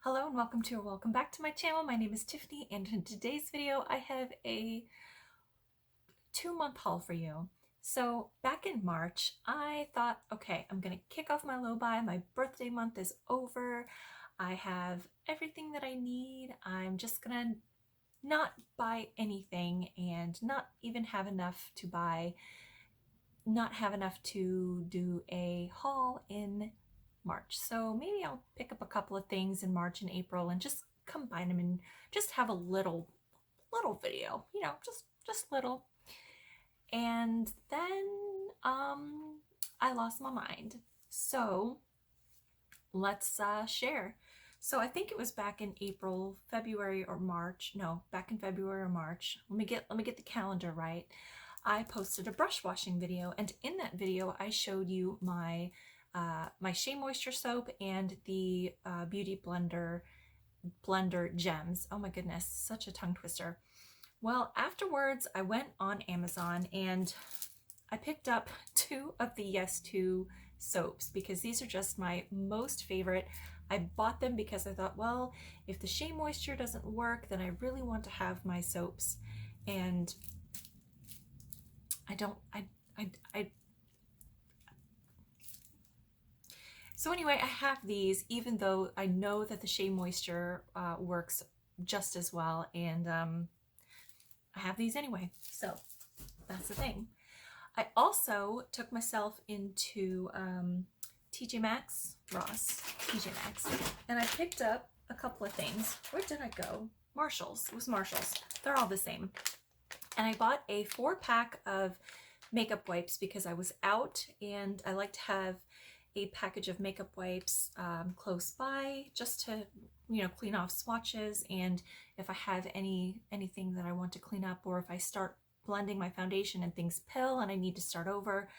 Hello and welcome back to my channel. My name is Tiffany and in today's video I have a 2-month haul for you. So back in March I thought, okay, I'm gonna kick off my low buy. My birthday month is over. I have everything that I need. I'm just gonna not buy anything and not even have enough to buy, not have enough to do a haul in March. So maybe I'll pick up a couple of things in March and April and just combine them and just have a little video, you know, just little. And then I lost my mind. So let's share. So I think it was back in April, February or March. No, back in February or March. Let me get the calendar right. I posted a brush washing video, and in that video I showed you my my Shea Moisture soap and the Beauty Blender gems. Oh my goodness, such a tongue twister. Well, afterwards I went on Amazon and I picked up 2 of the Yes2 soaps because these are just my most favorite. I bought them because I thought, well, if the Shea Moisture doesn't work, then I really want to have my soaps. And so anyway, I have these, even though I know that the Shea Moisture works just as well, and I have these anyway. So that's the thing. I also took myself into TJ Maxx, and I picked up a couple of things. Where did I go? Marshalls. It was Marshalls. They're all the same. And I bought a 4-pack of makeup wipes because I was out and I like to have a package of makeup wipes close by just to, you know, clean off swatches, and if I have anything that I want to clean up, or if I start blending my foundation and things pill and I need to start over,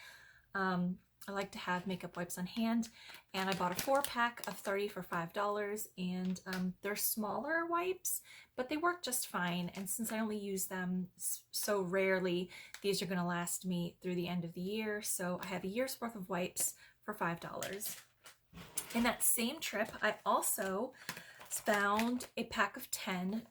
I like to have makeup wipes on hand. And I bought a 4-pack of 30 for $5, and they're smaller wipes, but they work just fine. And since I only use them so rarely, these are going to last me through the end of the year. So I have a year's worth of wipes for $5. In that same trip, I also found a pack of 10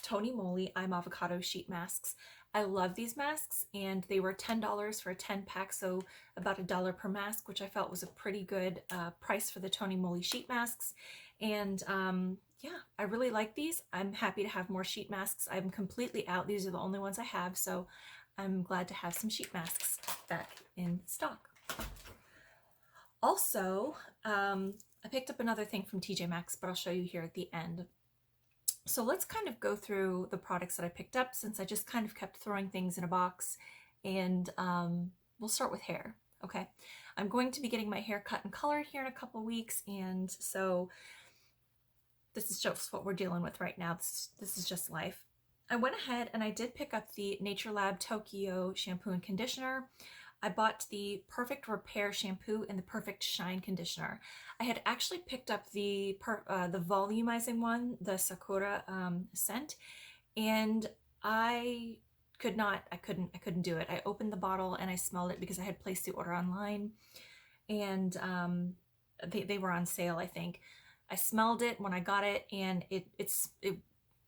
Tony Moly I'm Avocado sheet masks. I love these masks, and they were $10 for a 10-pack, so about $1 per mask, which I felt was a pretty good price for the Tony Moly sheet masks. And yeah, I really like these. I'm happy to have more sheet masks. I'm completely out. These are the only ones I have, so I'm glad to have some sheet masks back in stock. Also, I picked up another thing from TJ Maxx, but I'll show you here at the end. So let's kind of go through the products that I picked up, since I just kind of kept throwing things in a box, and we'll start with hair. Okay, I'm going to be getting my hair cut and colored here in a couple weeks, and so this is just what we're dealing with right now. This is just life. I went ahead and I did pick up the Nature Lab Tokyo shampoo and conditioner. I bought the Perfect Repair shampoo and the Perfect Shine conditioner. I had actually picked up the volumizing one, the Sakura scent, and I couldn't do it. I opened the bottle and I smelled it because I had placed the order online, and they were on sale, I think. I smelled it when I got it, and it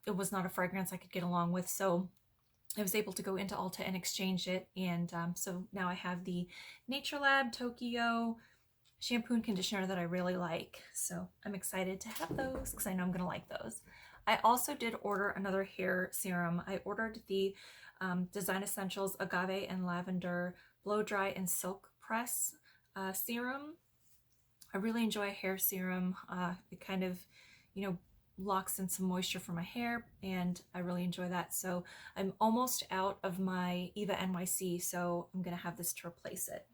was not a fragrance I could get along with, so I was able to go into Ulta and exchange it, and so now I have the Nature Lab Tokyo shampoo and conditioner that I really like. So I'm excited to have those because I know I'm going to like those. I also did order another hair serum. I ordered the Design Essentials Agave and Lavender Blow Dry and Silk Press serum. I really enjoy a hair serum. It kind of, you know, locks in some moisture for my hair, and I really enjoy that. So I'm almost out of my Eva NYC, so I'm gonna have this to replace it.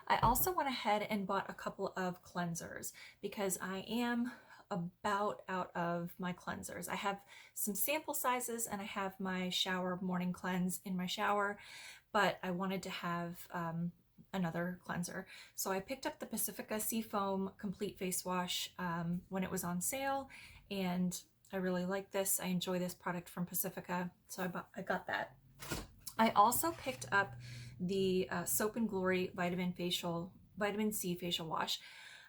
I also went ahead and bought a couple of cleansers because I am about out of my cleansers. I have some sample sizes and I have my shower morning cleanse in my shower, but I wanted to have another cleanser. So I picked up the Pacifica Seafoam Complete Face Wash when it was on sale, and I really like this. I enjoy this product from Pacifica, so I got that. I also picked up the Soap and Glory Vitamin C Facial Wash.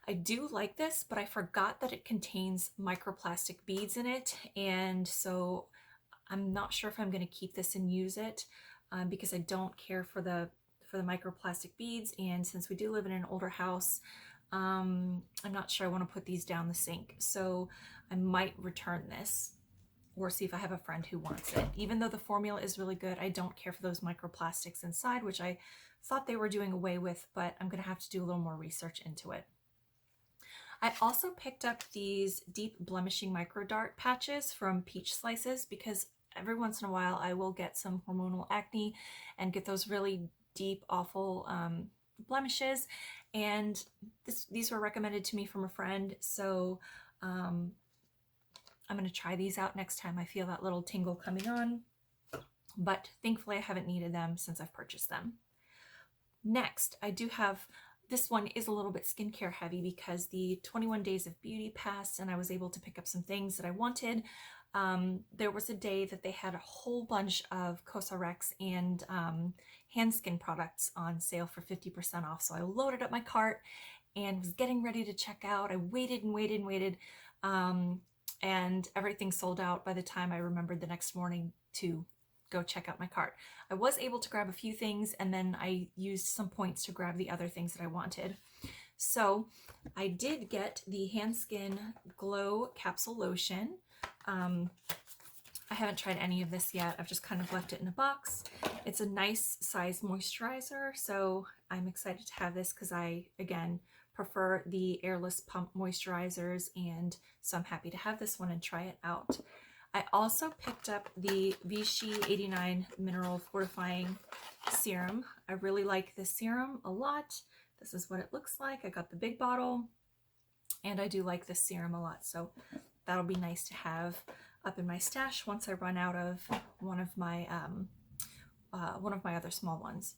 I do like this, but I forgot that it contains microplastic beads in it, and so I'm not sure if I'm going to keep this and use it because I don't care for the microplastic beads, and since we do live in an older house, I'm not sure I want to put these down the sink, so I might return this or see if I have a friend who wants it. Even though the formula is really good, I don't care for those microplastics inside, which I thought they were doing away with, but I'm going to have to do a little more research into it. I also picked up these deep blemishing micro dart patches from Peach Slices because every once in a while I will get some hormonal acne and get those really deep, awful blemishes, and these were recommended to me from a friend, so I'm going to try these out next time I feel that little tingle coming on, but thankfully I haven't needed them since I've purchased them. Next, I do have, this one is a little bit skincare heavy because the 21 days of beauty passed and I was able to pick up some things that I wanted. There was a day that they had a whole bunch of CoverFX and hand skin products on sale for 50% off. So I loaded up my cart and was getting ready to check out. I waited and waited and waited. And everything sold out by the time I remembered the next morning to go check out my cart. I was able to grab a few things, and then I used some points to grab the other things that I wanted. So I did get the Hand Skin Glow Capsule Lotion. I haven't tried any of this yet. I've just kind of left it in a box. It's a nice size moisturizer, so I'm excited to have this because I, again, prefer the airless pump moisturizers, and so I'm happy to have this one and try it out. I also picked up the Vichy 89 Mineral Fortifying Serum. I really like this serum a lot. This is what it looks like. I got the big bottle, and I do like this serum a lot, so that'll be nice to have up in my stash once I run out of one of my other small ones.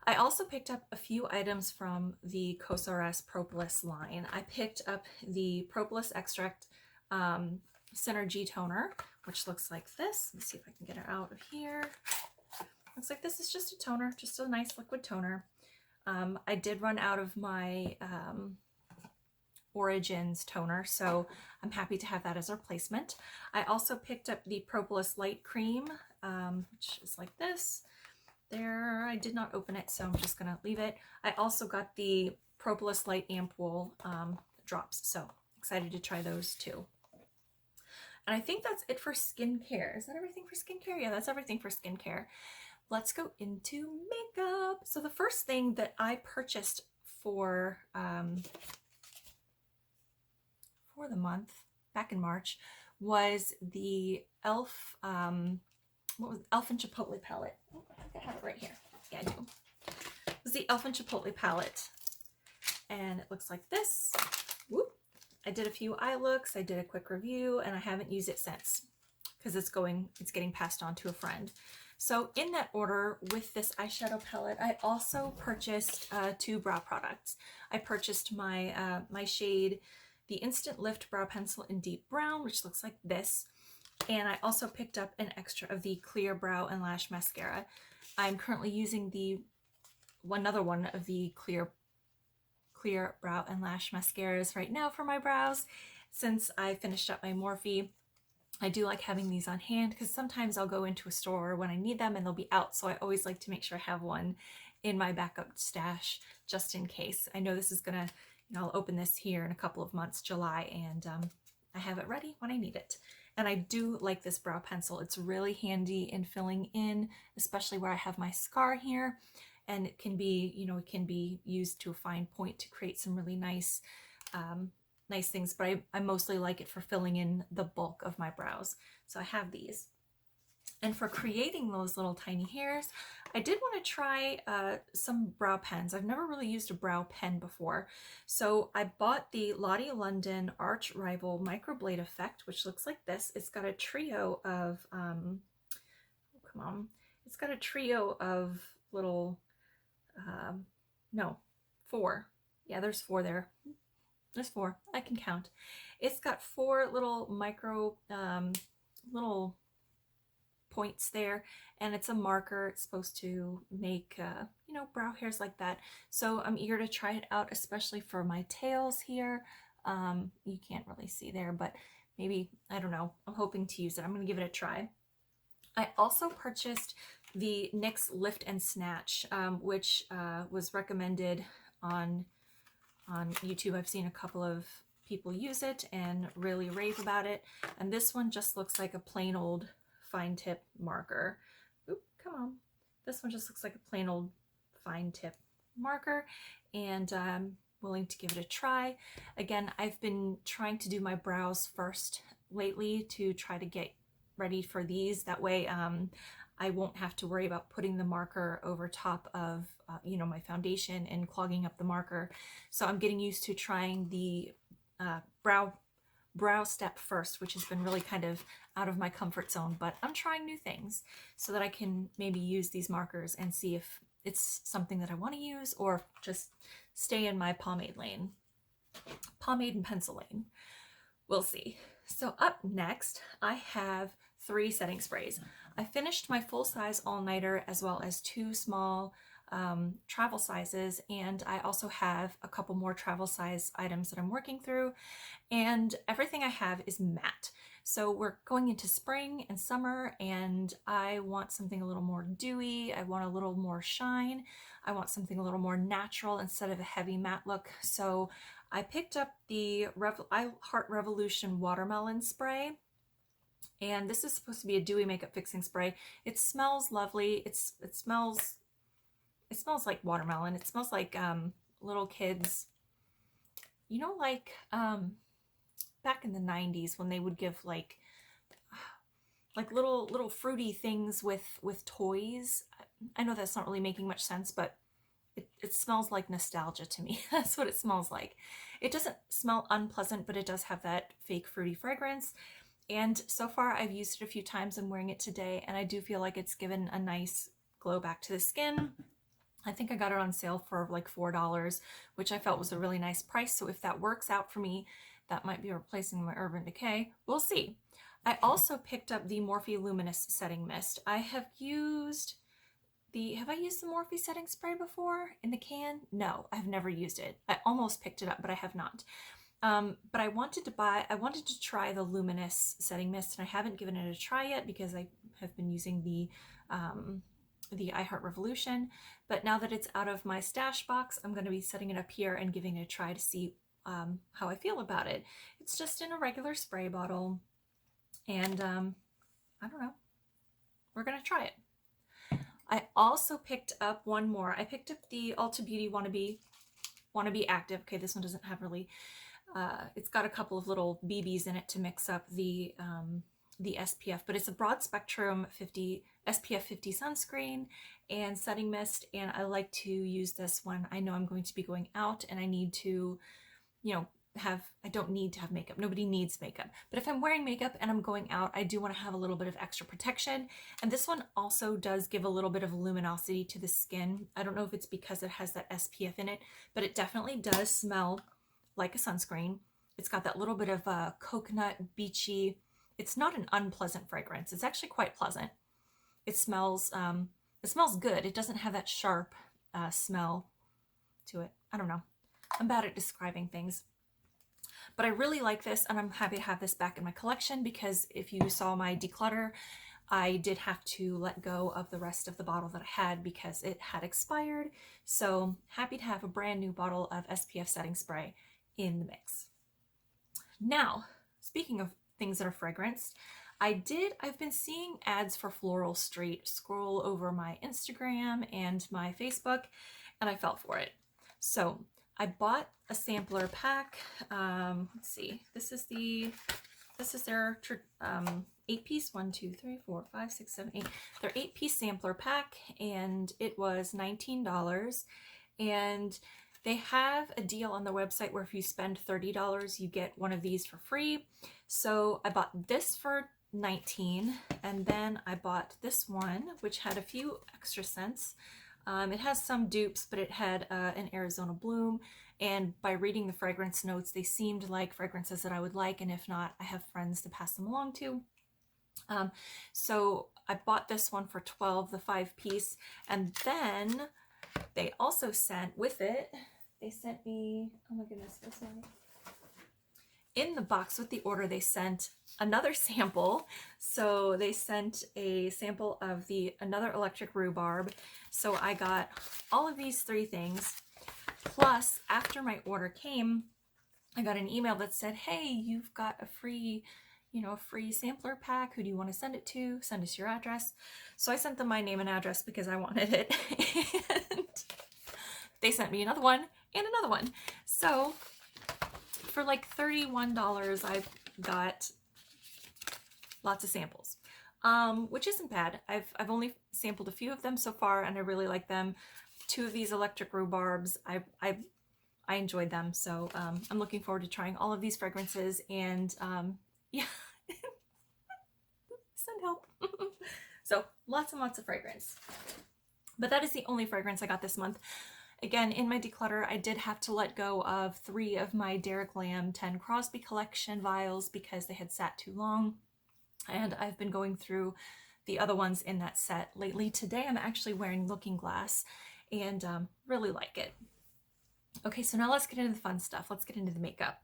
I also picked up a few items from the CoverFX Propolis line. I picked up the Propolis Extract Synergy Toner, which looks like this. Let's see if I can get it out of here. Looks like this is just a toner, just a nice liquid toner. I did run out of my Origins toner, so I'm happy to have that as a replacement. I also picked up the Propolis Light Cream, which is like this. There, I did not open it, so I'm just gonna leave it. I also got the Propolis Light Ampoule drops, so excited to try those too. And I think that's it for skincare. Is that everything for skincare? Yeah, that's everything for skincare. Let's go into makeup. So the first thing that I purchased for the month back in March was the e.l.f. What was e.l.f. and Chipotle palette. Oh, I think I have it right here. Yeah, I do. It was the e.l.f. and Chipotle palette, and it looks like this. Whoop. I did a few eye looks. I did a quick review, and I haven't used it since because it's getting passed on to a friend. So in that order, with this eyeshadow palette, I also purchased 2 brow products. I purchased my my shade, the Instant Lift Brow Pencil in Deep Brown, which looks like this. And I also picked up an extra of the Clear Brow and Lash Mascara. I'm currently using another one of the Clear Brow and Lash Mascaras right now for my brows. Since I finished up my Morphe, I do like having these on hand because sometimes I'll go into a store when I need them and they'll be out. So I always like to make sure I have one in my backup stash just in case. I know this is gonna, I'll open this here in a couple of months, July, and I have it ready when I need it. And I do like this brow pencil. It's really handy in filling in, especially where I have my scar here. And it can be, it can be used to a fine point to create some really nice, nice things. But I mostly like it for filling in the bulk of my brows. So I have these. And for creating those little tiny hairs, I did want to try some brow pens. I've never really used a brow pen before. So I bought the Lottie London Arch Rival Microblade Effect, which looks like this. It's got a trio of, it's got a trio of little, no, 4. Yeah, there's 4 there. There's 4. I can count. It's got 4 little little points there, and it's a marker. It's supposed to make, you know, brow hairs like that. So I'm eager to try it out, especially for my tails here. You can't really see there, but maybe, I don't know, I'm hoping to use it. I'm going to give it a try. I also purchased the NYX Lift and Snatch, which was recommended on YouTube. I've seen a couple of people use it and really rave about it. And this one just looks like a plain old fine tip marker. Oop, come on. This one just looks like a plain old fine tip marker, and I'm willing to give it a try. Again, I've been trying to do my brows first lately to try to get ready for these. That way I won't have to worry about putting the marker over top of you know, my foundation and clogging up the marker. So I'm getting used to trying the brow step first, which has been really kind of out of my comfort zone, but I'm trying new things so that I can maybe use these markers and see if it's something that I want to use or just stay in my pomade lane. Pomade and pencil lane. We'll see. So up next, I have 3 setting sprays. I finished my full-size all-nighter as well as 2 small travel sizes, and I also have a couple more travel size items that I'm working through, and everything I have is matte. So we're going into spring and summer, and I want something a little more dewy. I want a little more shine. I want something a little more natural instead of a heavy matte look. So I picked up the I Heart Revolution Watermelon Spray, and this is supposed to be a dewy makeup fixing spray. It smells lovely. It smells like watermelon. It smells like little kids, you know, like back in the 90s when they would give like little fruity things with toys. I know that's not really making much sense, but it smells like nostalgia to me. That's what it smells like. It doesn't smell unpleasant, but it does have that fake fruity fragrance. And so far I've used it a few times. I'm wearing it today, and I do feel like it's given a nice glow back to the skin. I think I got it on sale for like $4, which I felt was a really nice price. So if that works out for me, that might be replacing my Urban Decay. We'll see. I also picked up the Morphe Luminous Setting Mist. I have used have I used the Morphe setting spray before in the can? No, I've never used it. I almost picked it up, but I have not. But I wanted to try the Luminous Setting Mist, and I haven't given it a try yet because I have been using the I Heart Revolution. But now that it's out of my stash box, I'm going to be setting it up here and giving it a try to see how I feel about it. It's just in a regular spray bottle, and I don't know. We're going to try it. I also picked up one more. I picked up the Ulta Beauty Wannabe Active. Okay, this one doesn't have really, it's got a couple of little BBs in it to mix up the SPF, but it's a broad spectrum SPF 50 sunscreen and setting mist, and I like to use this when I know I'm going to be going out and I need to, you know, I don't need to have makeup. Nobody needs makeup. But if I'm wearing makeup and I'm going out, I do want to have a little bit of extra protection. And this one also does give a little bit of luminosity to the skin. I don't know if it's because it has that SPF in it, but it definitely does smell like a sunscreen. It's got that little bit of coconut, beachy. It's not an unpleasant fragrance. It's actually quite pleasant. It smells good. It doesn't have that sharp smell to it. I don't know. I'm bad at describing things. But I really like this, and I'm happy to have this back in my collection because if you saw my declutter, I did have to let go of the rest of the bottle that I had because it had expired. So happy to have a brand new bottle of SPF setting spray in the mix. Now, speaking of things that are fragranced, I've been seeing ads for Floral Street scroll over my Instagram and my Facebook, and I fell for it. So I bought a sampler pack. Let's see. This is their 8-piece. 1, 2, 3, 4, 5, 6, 7, 8. Their 8-piece sampler pack, and it was $19. And they have a deal on their website where if you spend $30, you get one of these for free. So I bought this for $19, and then I bought this one, which had a few extra cents. It has some dupes, but it had an Arizona Bloom, and by reading the fragrance notes, they seemed like fragrances that I would like, and if not, I have friends to pass them along to. So I bought this one for 12, the 5-piece, and then they also sent with it, they sent me, oh my goodness, what's my, in the box with the order, they sent another sample. So they sent a sample of another electric rhubarb. So I got all of these 3 things. Plus, after my order came, I got an email that said, hey, you've got a free, a free sampler pack. Who do you want to send it to? Send us your address. So I sent them my name and address because I wanted it. And they sent me another one and another one. So for like $31, I got lots of samples, which isn't bad. I've only sampled a few of them so far, and I really like them. 2 of these electric rhubarbs, I enjoyed them. So I'm looking forward to trying all of these fragrances, and yeah, send help. So lots and lots of fragrance. But that is the only fragrance I got this month. Again, in my declutter, I did have to let go of 3 of my Derek Lam 10 Crosby collection vials because they had sat too long. And I've been going through the other ones in that set lately. Today, I'm actually wearing Looking Glass and really like it. Okay, so now let's get into the fun stuff. Let's get into the makeup.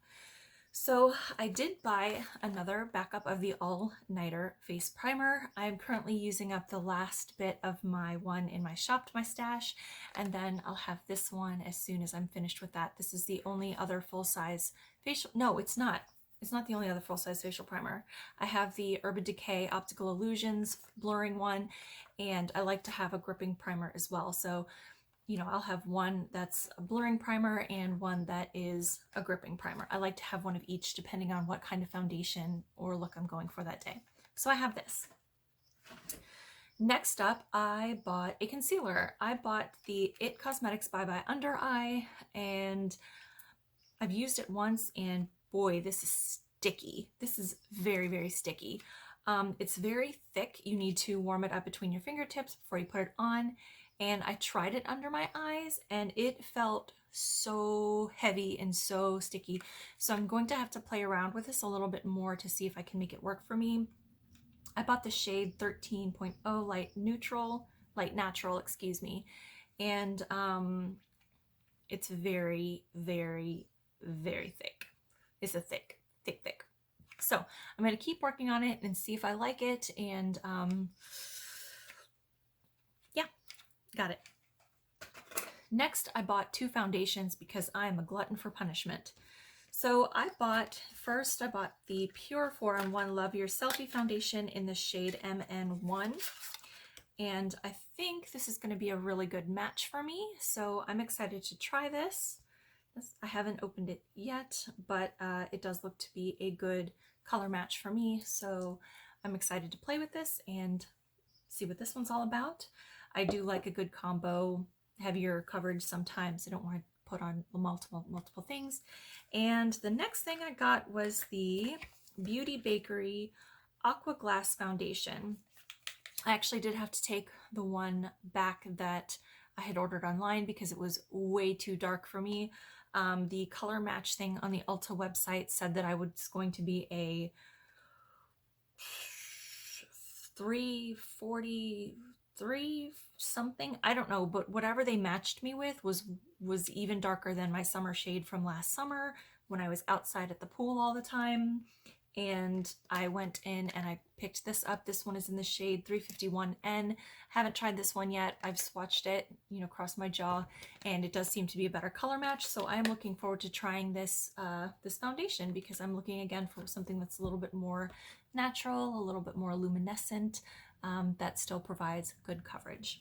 So I did buy another backup of the All Nighter face primer. I'm currently using up the last bit of my one in my Shopped My Stash, and then I'll have this one as soon as I'm finished with that. This is the only other full-size facial, no, it's not. It's not the only other full-size facial primer. I have the Urban Decay Optical Illusions blurring one, and I like to have a gripping primer as well. So I'll have one that's a blurring primer and one that is a gripping primer. I like to have one of each depending on what kind of foundation or look I'm going for that day. So I have this. Next up, I bought a concealer. I bought the It Cosmetics Bye Bye Under Eye, and I've used it once, and boy, this is sticky. This is very, very sticky. It's very thick. You need to warm it up between your fingertips before you put it on. And I tried it under my eyes, and it felt so heavy and so sticky. So I'm going to have to play around with this a little bit more to see if I can make it work for me. I bought the shade 13.0 Light Natural, excuse me. And it's very, very, very thick. It's a thick. So I'm going to keep working on it and see if I like it. And yeah, got it. Next, I bought 2 foundations because I'm a glutton for punishment. So I bought the Pure 4-in-1 Love Your Selfie foundation in the shade MN1. And I think this is going to be a really good match for me. So I'm excited to try this. I haven't opened it yet, but it does look to be a good color match for me. So I'm excited to play with this and see what this one's all about. I do like a good combo, heavier coverage sometimes. I don't want to put on multiple things. And the next thing I got was the Beauty Bakery Aqua Glass Foundation. I actually did have to take the one back that I had ordered online because it was way too dark for me. The color match thing on the Ulta website said that I was going to be a 343 something. I don't know, but whatever they matched me with was even darker than my summer shade from last summer when I was outside at the pool all the time. And I went in and I picked this up. This one is in the shade 351N. Haven't tried this one yet. I've swatched it, across my jaw, and it does seem to be a better color match. So I'm looking forward to trying this this foundation because I'm looking again for something that's a little bit more natural, a little bit more luminescent, that still provides good coverage.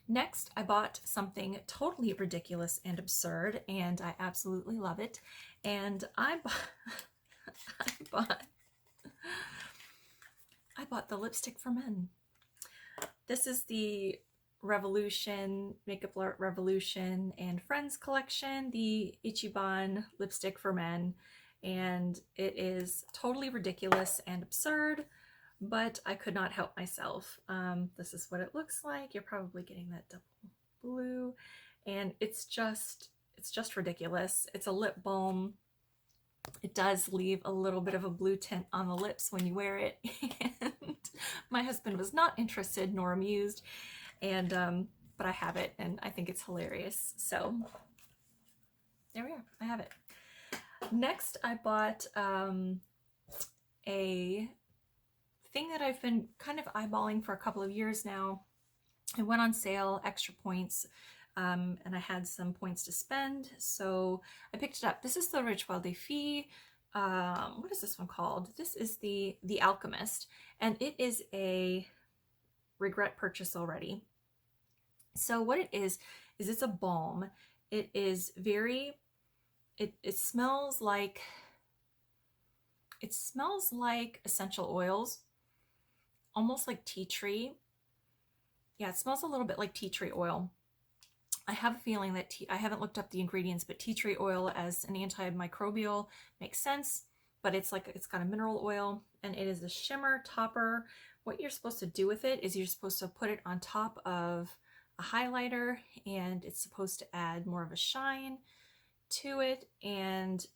Next, I bought something totally ridiculous and absurd, and I absolutely love it. And I bought the lipstick for men. This is the Revolution, Makeup Revolution and Friends collection, the Ichiban lipstick for men. And it is totally ridiculous and absurd, but I could not help myself. This is what it looks like. You're probably getting that double blue, and it's just ridiculous. It's a lip balm. It does leave a little bit of a blue tint on the lips when you wear it, My husband was not interested nor amused, and but I have it and I think it's hilarious. So there we are, I have it. Next, I bought a thing that I've been kind of eyeballing for a couple of years now. It went on sale, extra points, and I had some points to spend, so I picked it up. This is the Rituel de Fille. What is this one called? This is the Alchemist, and it is a regret purchase already. So what it is it's a balm. It is very, it smells like essential oils, almost like tea tree. Yeah, it smells a little bit like tea tree oil. I have a feeling that I haven't looked up the ingredients, but tea tree oil as an antimicrobial makes sense, but it's got a mineral oil, and it is a shimmer topper. What you're supposed to do with it is you're supposed to put it on top of a highlighter, and it's supposed to add more of a shine to it, and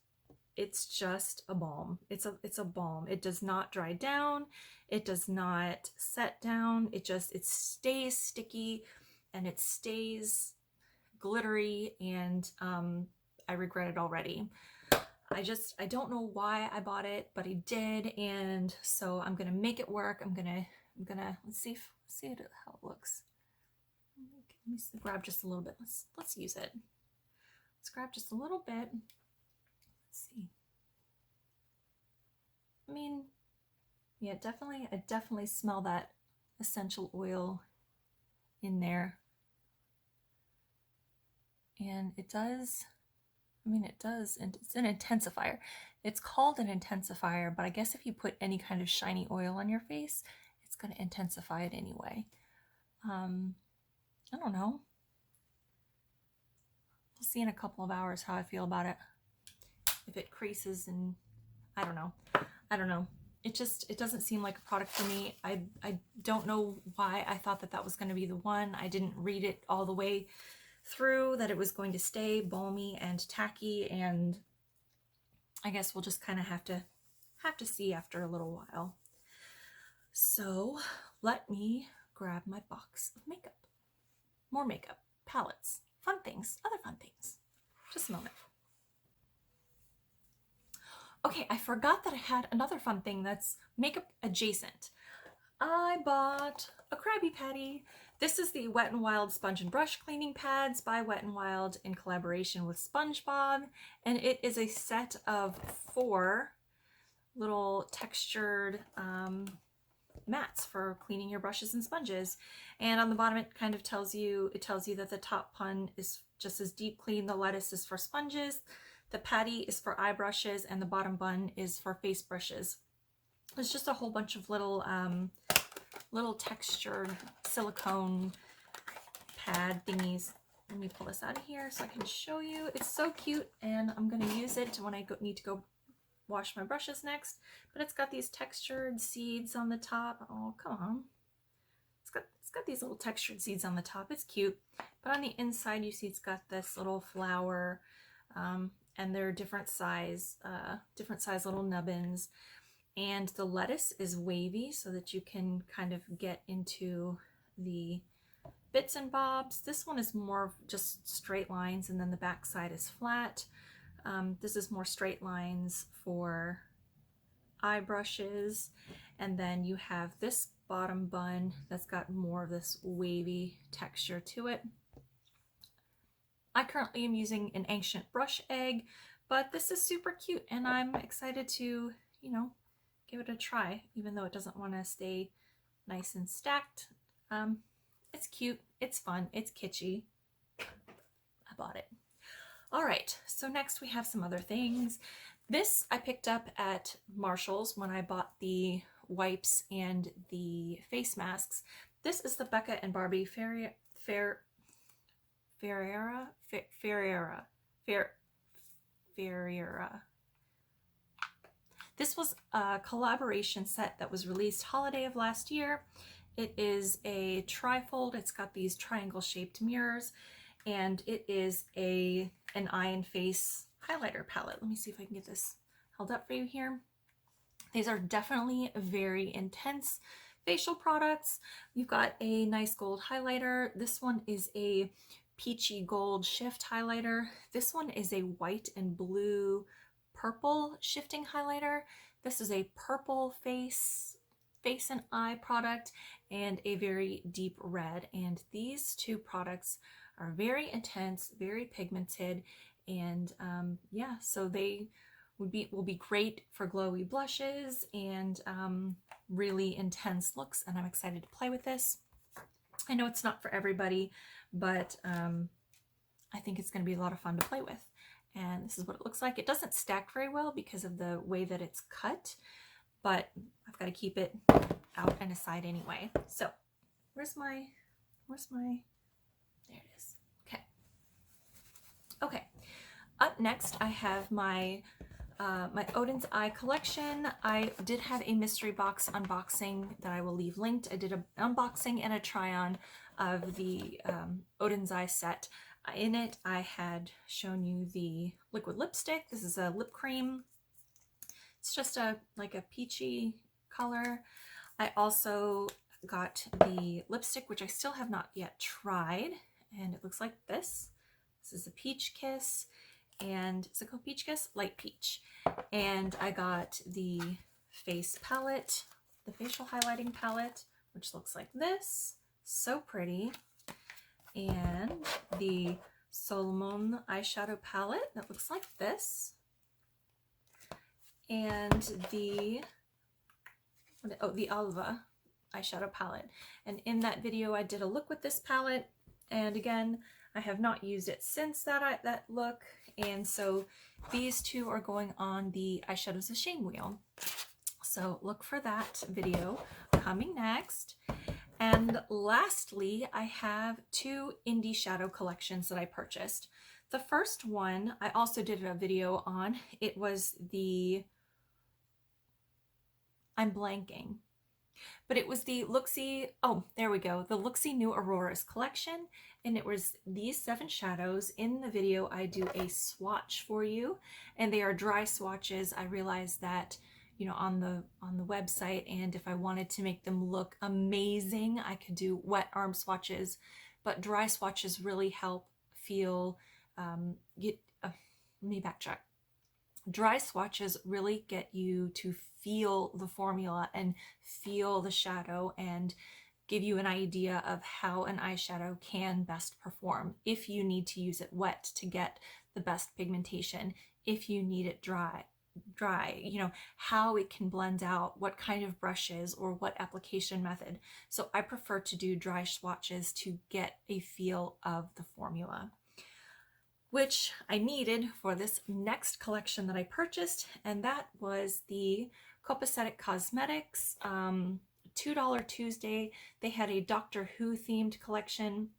it's just a balm. It's a balm. It does not dry down. It does not set down. It stays sticky, and it stays glittery, and I regret it already. I don't know why I bought it, but I did, and so I'm gonna make it work. I'm gonna let's see how it looks. Let me grab just a little bit. Let's use it. Let's grab just a little bit. Let's see. I mean, yeah, I definitely smell that essential oil in there. And it does, and it's an intensifier. It's called an intensifier, but I guess if you put any kind of shiny oil on your face, it's going to intensify it anyway. I don't know. We'll see in a couple of hours how I feel about it. If it creases, and I don't know. It doesn't seem like a product for me. I don't know why I thought that was going to be the one. I didn't read it all the way through that it was going to stay balmy and tacky, and I guess we'll just kind of have to see after a little while. So let me grab my box of makeup. More makeup, palettes, fun things, other fun things. Just a moment. Okay, I forgot that I had another fun thing that's makeup adjacent. I bought a Krabby Patty. This is the Wet n Wild Sponge and Brush Cleaning Pads by Wet n Wild in collaboration with SpongeBob, and it is a set of 4 little textured mats for cleaning your brushes and sponges. And on the bottom it kind of tells you that the top bun is just as deep clean. The lettuce is for sponges, the patty is for eye brushes, and the bottom bun is for face brushes. It's just a whole bunch of little textured silicone pad thingies. Let me pull this out of here so I can show you. It's so cute, and I'm going to use it when I need to go wash my brushes next. But it's got these textured seeds on the top. Oh, come on. It's got these little textured seeds on the top. It's cute. But on the inside, you see it's got this little flower, and they're different size little nubbins. And the lettuce is wavy so that you can kind of get into the bits and bobs. This one is more just straight lines, and then the back side is flat. This is more straight lines for eye brushes. And then you have this bottom bun that's got more of this wavy texture to it. I currently am using an Ancient Brush Egg, but this is super cute, and I'm excited to, give it a try, even though it doesn't want to stay nice and stacked. It's cute, it's fun, it's kitschy. I bought it. All right, so next we have some other things. This I picked up at Marshall's when I bought the wipes and the face masks. This is the Becca and Barbie Ferreira. This was a collaboration set that was released holiday of last year. It is a trifold. It's got these triangle shaped mirrors, and it is an eye and face highlighter palette. Let me see if I can get this held up for you here. These are definitely very intense, facial products, you've got a nice gold highlighter. This one is a peachy gold shift highlighter. This one is a white and blue purple shifting highlighter. This is a purple face and eye product, and a very deep red. And these two products are very intense, very pigmented, and yeah, so they will be great for glowy blushes and really intense looks, and I'm excited to play with this. I know it's not for everybody, but I think it's going to be a lot of fun to play with. And this is what it looks like. It doesn't stack very well because of the way that it's cut, but I've got to keep it out and aside anyway. So where's my, there it is. Okay. Okay. Up next, I have my my Odins eye collection. I did have a mystery box unboxing that I will leave linked. I did an unboxing and a try on of the Odins eye set. In it, I had shown you the liquid lipstick. This is a lip cream. It's just like a peachy color. I also got the lipstick, which I still have not yet tried, and it looks like this. This is a Peach Kiss, and is it called Peach Kiss? Light Peach. And I got the face palette, the facial highlighting palette, which looks like this. So pretty. And the Solomon eyeshadow palette that looks like this. And the Alva eyeshadow palette. And in that video, I did a look with this palette. And again, I have not used it since that look. And so these two are going on the Eyeshadows of Shame wheel. So look for that video coming next. And lastly, I have two indie shadow collections that I purchased. The first one, I also did a video on. It was the, I'm blanking, but it was the Luxie, oh, there we go, the Luxie New Auroras collection. And it was these 7 shadows. In the video, I do a swatch for you, and they are dry swatches. I realized that, you know, on the website, and if I wanted to make them look amazing, I could do wet arm swatches, but dry swatches really help feel, let me backtrack. Dry swatches really get you to feel the formula and feel the shadow and give you an idea of how an eyeshadow can best perform. If you need to use it wet to get the best pigmentation, if you need it dry, you know, how it can blend out, what kind of brushes or what application method. So I prefer to do dry swatches to get a feel of the formula, which I needed for this next collection that I purchased, and that was the Copacetic Cosmetics $2 Tuesday. They had a Doctor Who themed collection,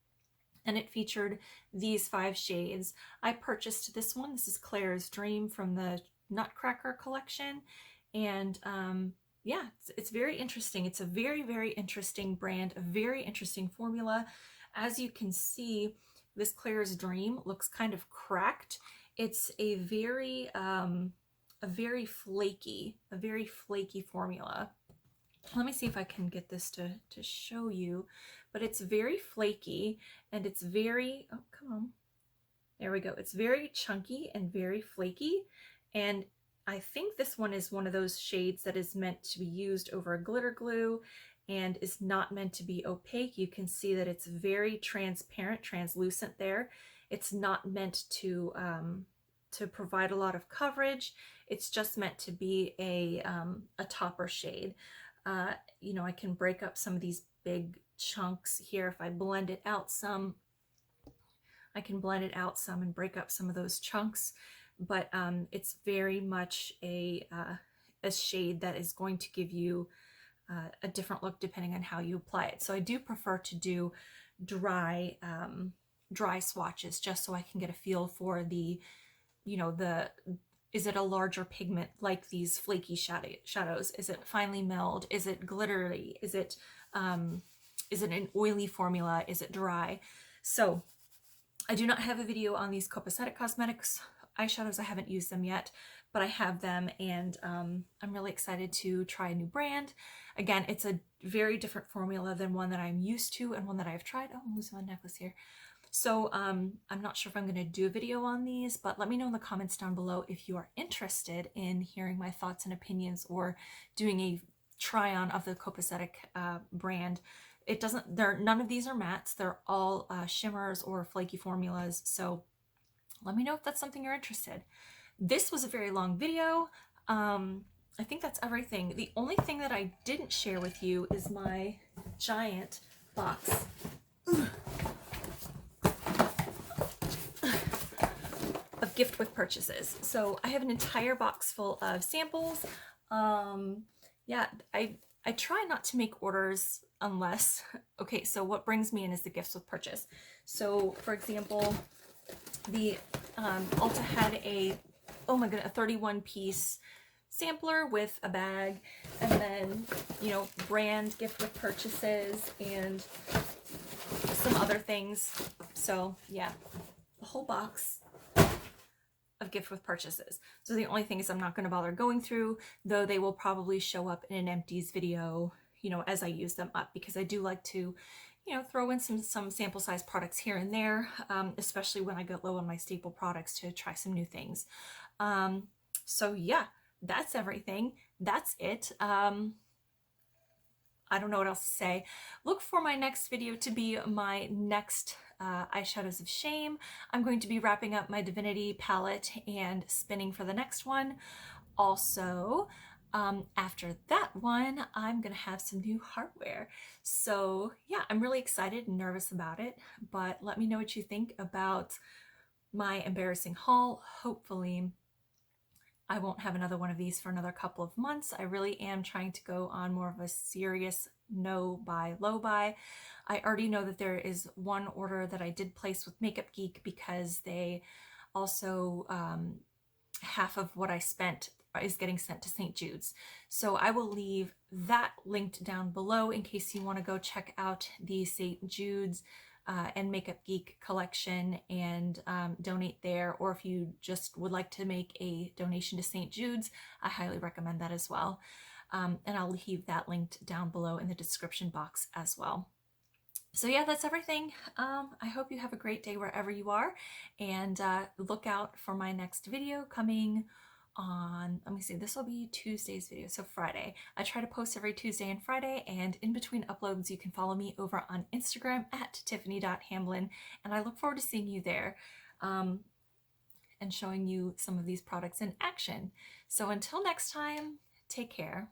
and it featured these 5 shades. I purchased this one. This is Claire's Dream from the Nutcracker collection, and yeah, it's very interesting. It's a very, very interesting brand, a very interesting formula. As you can see, this Claire's Dream looks kind of cracked. It's a very flaky formula. Let me see if I can get this to show you, but it's very flaky, and it's very, oh, come on. There we go. It's very chunky and very flaky. And I think this one is one of those shades that is meant to be used over a glitter glue and is not meant to be opaque. You can see that it's very transparent, translucent there. It's not meant to provide a lot of coverage. It's just meant to be a topper shade. You know, I can break up some of these big chunks here. If I blend it out some, I can blend it out some and break up some of those chunks. But it's very much a shade that is going to give you a different look depending on how you apply it. So I do prefer to do dry swatches just so I can get a feel for the, you know, is it a larger pigment like these flaky shadows? Is it finely milled? Is it glittery? Is it an oily formula? Is it dry? So I do not have a video on these Copacetic Cosmetics eyeshadows. I haven't used them yet, but I have them, and I'm really excited to try a new brand. Again, it's a very different formula than one that I'm used to and one that I've tried. Oh, I'm losing my necklace here. So I'm not sure if I'm going to do a video on these, but let me know in the comments down below if you are interested in hearing my thoughts and opinions or doing a try on of the Copacetic brand. It doesn't, none of these are mattes. They're all shimmers or flaky formulas. So let me know if that's something you're interested. This was a very long video. I think that's everything. The only thing that I didn't share with you is my giant box of gift with purchases. So I have an entire box full of samples. Yeah, I try not to make orders unless, okay, so what brings me in is the gifts with purchase. So for example, the Ulta had a, oh my goodness, a 31 piece sampler with a bag, and then, you know, brand gift with purchases and some other things. So yeah, the whole box of gift with purchases. So the only thing is I'm not going to bother going through, though they will probably show up in an empties video, you know, as I use them up, because I do like to, you know, throw in some sample size products here and there, especially when I get low on my staple products, to try some new things. So yeah, that's everything. That's it. I don't know what else to say. Look for my next video to be my next eyeshadows of shame. I'm going to be wrapping up my Divinity palette and spinning for the next one. Also, after that one, I'm gonna have some new hardware. So yeah, I'm really excited and nervous about it, but let me know what you think about my embarrassing haul. Hopefully I won't have another one of these for another couple of months. I really am trying to go on more of a serious no buy, low buy. I already know that there is one order that I did place with Makeup Geek, because they also, half of what I spent is getting sent to St. Jude's. So I will leave that linked down below in case you want to go check out the St. Jude's and Makeup Geek collection and donate there, or if you just would like to make a donation to St. Jude's, I highly recommend that as well. And I'll leave that linked down below in the description box as well. So yeah, that's everything. I hope you have a great day wherever you are, and look out for my next video coming on, let me see, this will be Tuesday's video, so Friday. I try to post every Tuesday and Friday, and in between uploads you can follow me over on Instagram at tiffany.hamlin, and I look forward to seeing you there and showing you some of these products in action. So until next time, take care.